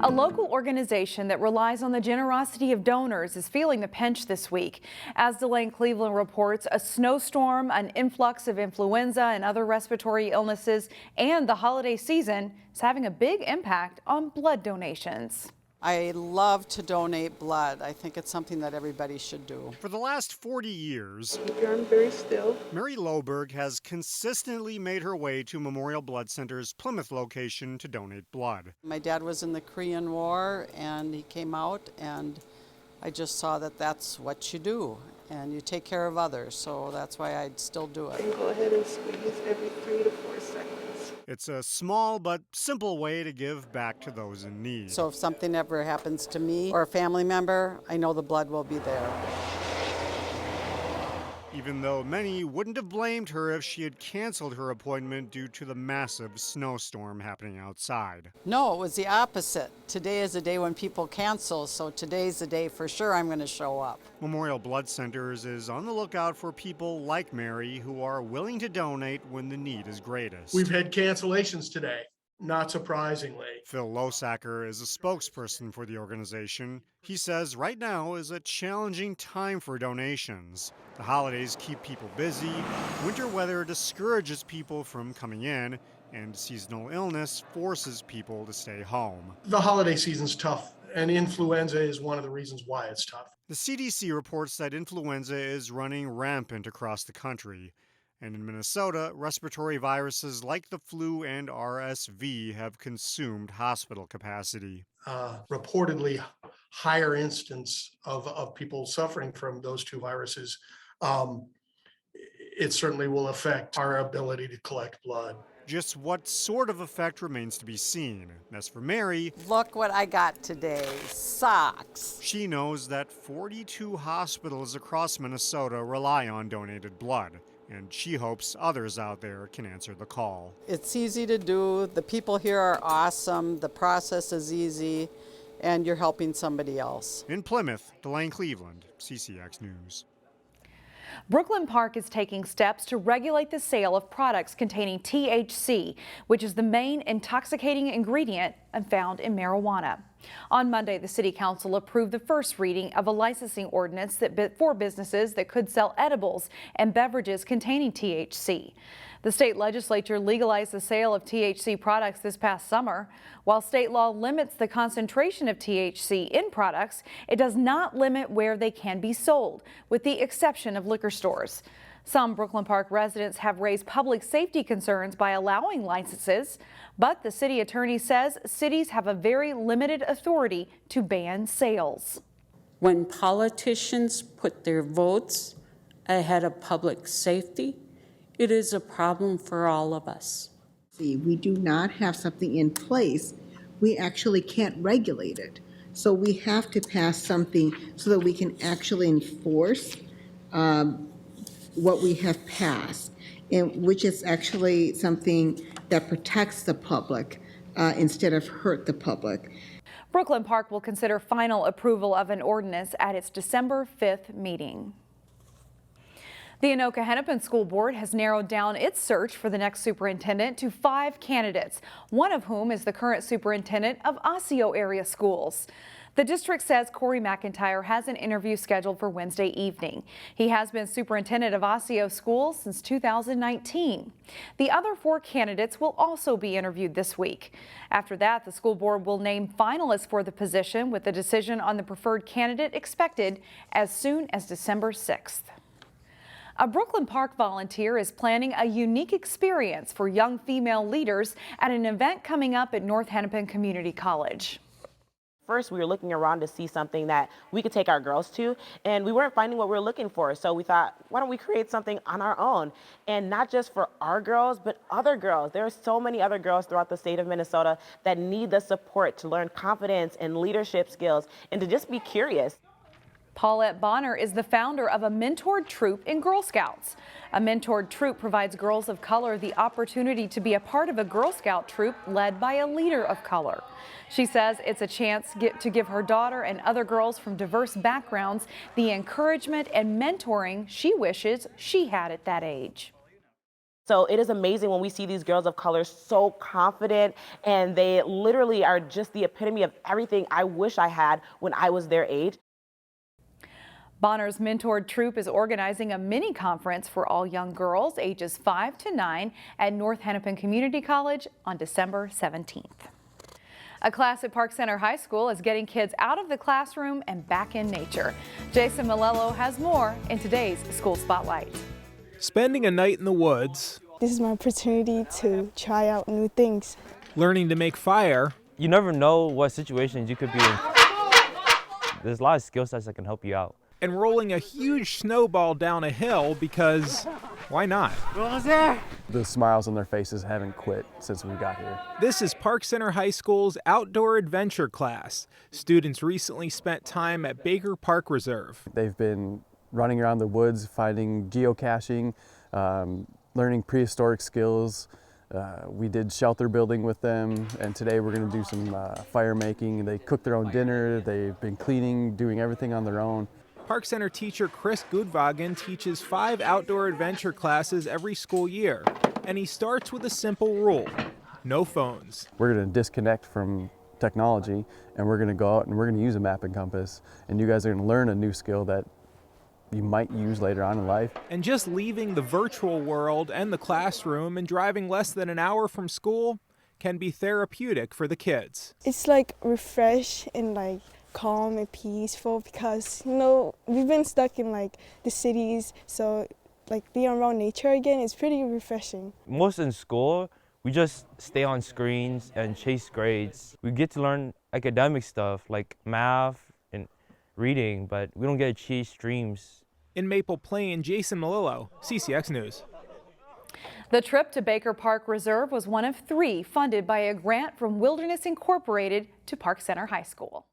A local organization that relies on the generosity of donors is feeling the pinch this week. As Delane Cleveland reports, a snowstorm, an influx of influenza and other respiratory illnesses, and the holiday season is having a big impact on blood donations. I love to donate blood. I think it's something that everybody should do. For the last 40 years, Keep your arm very still. Mary Loberg has consistently made her way to Memorial Blood Center's Plymouth location to donate blood. My dad was in the Korean War and he came out, and I just saw that that's what you do and you take care of others, so that's why I'd still do it. And go ahead and squeeze every 3 to 4 seconds. It's a small but simple way to give back to those in need. So if something ever happens to me or a family member, I know the blood will be there. Even though many wouldn't have blamed her if she had canceled her appointment due to the massive snowstorm happening outside. No, it was the opposite. Today is a day when people cancel, so today's the day for sure I'm going to show up. Memorial Blood Centers is on the lookout for people like Mary who are willing to donate when the need is greatest. We've had cancellations today, not surprisingly. Phil Losacker is a spokesperson for the organization. He says right now is a challenging time for donations. The holidays keep people busy, winter weather discourages people from coming in, and seasonal illness forces people to stay home. The holiday season's tough, and influenza is one of the reasons why it's tough. The CDC reports that influenza is running rampant across the country. And in Minnesota, respiratory viruses like the flu and RSV have consumed hospital capacity. Reportedly higher instance of people suffering from those two viruses. It certainly will affect our ability to collect blood. Just what sort of effect remains to be seen. As for Mary, Look what I got today, socks. she knows that 42 hospitals across Minnesota rely on donated blood, and she hopes others out there can answer the call. It's easy to do. The people here are awesome. The process is easy, and you're helping somebody else. In Plymouth, Delane Cleveland, CCX News. Brooklyn Park is taking steps to regulate the sale of products containing THC, which is the main intoxicating ingredient found in marijuana. On Monday, the City Council approved the first reading of a licensing ordinance for businesses that could sell edibles and beverages containing THC. The state legislature legalized the sale of THC products this past summer. While state law limits the concentration of THC in products, it does not limit where they can be sold, with the exception of liquor stores. Some Brooklyn Park residents have raised public safety concerns by allowing licenses, but the city attorney says cities have a very limited authority to ban sales. When politicians put their votes ahead of public safety, it is a problem for all of us. We do not have something in place. We actually can't regulate it. So we have to pass something so that we can actually enforce what we have passed, and which is actually something that protects the public instead of hurt the public. Brooklyn Park will consider final approval of an ordinance at its December 5th meeting. The Anoka-Hennepin School Board has narrowed down its search for the next superintendent to 5 candidates, one of whom is the current superintendent of Osseo area schools. The district says Corey McIntyre has an interview scheduled for Wednesday evening. He has been superintendent of Osseo schools since 2019. The other 4 candidates will also be interviewed this week. After that, the school board will name finalists for the position, with the decision on the preferred candidate expected as soon as December 6th. A Brooklyn Park volunteer is planning a unique experience for young female leaders at an event coming up at North Hennepin Community College. First, we were looking around to see something that we could take our girls to, and we weren't finding what we were looking for. So we thought, why don't we create something on our own? And not just for our girls, but other girls. There are so many other girls throughout the state of Minnesota that need the support to learn confidence and leadership skills and to just be curious. Paulette Bonner is the founder of a mentored troop in Girl Scouts. A mentored troop provides girls of color the opportunity to be a part of a Girl Scout troop led by a leader of color. She says it's a chance to give her daughter and other girls from diverse backgrounds the encouragement and mentoring she wishes she had at that age. So it is amazing when we see these girls of color so confident, and they literally are just the epitome of everything I wish I had when I was their age. Bonner's Mentored Troop is organizing a mini conference for all young girls ages 5 to 9 at North Hennepin Community College on December 17th. A class at Park Center High School is getting kids out of the classroom and back in nature. Jason Malello has more in today's School Spotlight. Spending a night in the woods. This is my opportunity to try out new things. Learning to make fire. You never know what situations you could be in. There's a lot of skill sets that can help you out. And rolling a huge snowball down a hill because why not? What was there? The smiles on their faces haven't quit since we got here. This is Park Center High School's outdoor adventure class. Students recently spent time at Baker Park Reserve. They've been running around the woods, finding geocaching, learning prehistoric skills. We did shelter building with them, and today we're going to do some fire making. They cook their own dinner. They've been cleaning, doing everything on their own. Park Center teacher Chris Goodwagen teaches 5 outdoor adventure classes every school year, and he starts with a simple rule: no phones. We're going to disconnect from technology, and we're going to go out and we're going to use a map and compass, and you guys are going to learn a new skill that you might use later on in life. And just leaving the virtual world and the classroom and driving less than an hour from school can be therapeutic for the kids. It's like refresh and like calm and peaceful because, you know, we've been stuck in like the cities, so like being around nature again is pretty refreshing. Most in school, we just stay on screens and chase grades. We get to learn academic stuff like math and reading, but we don't get to chase dreams. In Maple Plain, Jason Malillo, CCX News. The trip to Baker Park Reserve was one of 3 funded by a grant from Wilderness Incorporated to Park Center High School.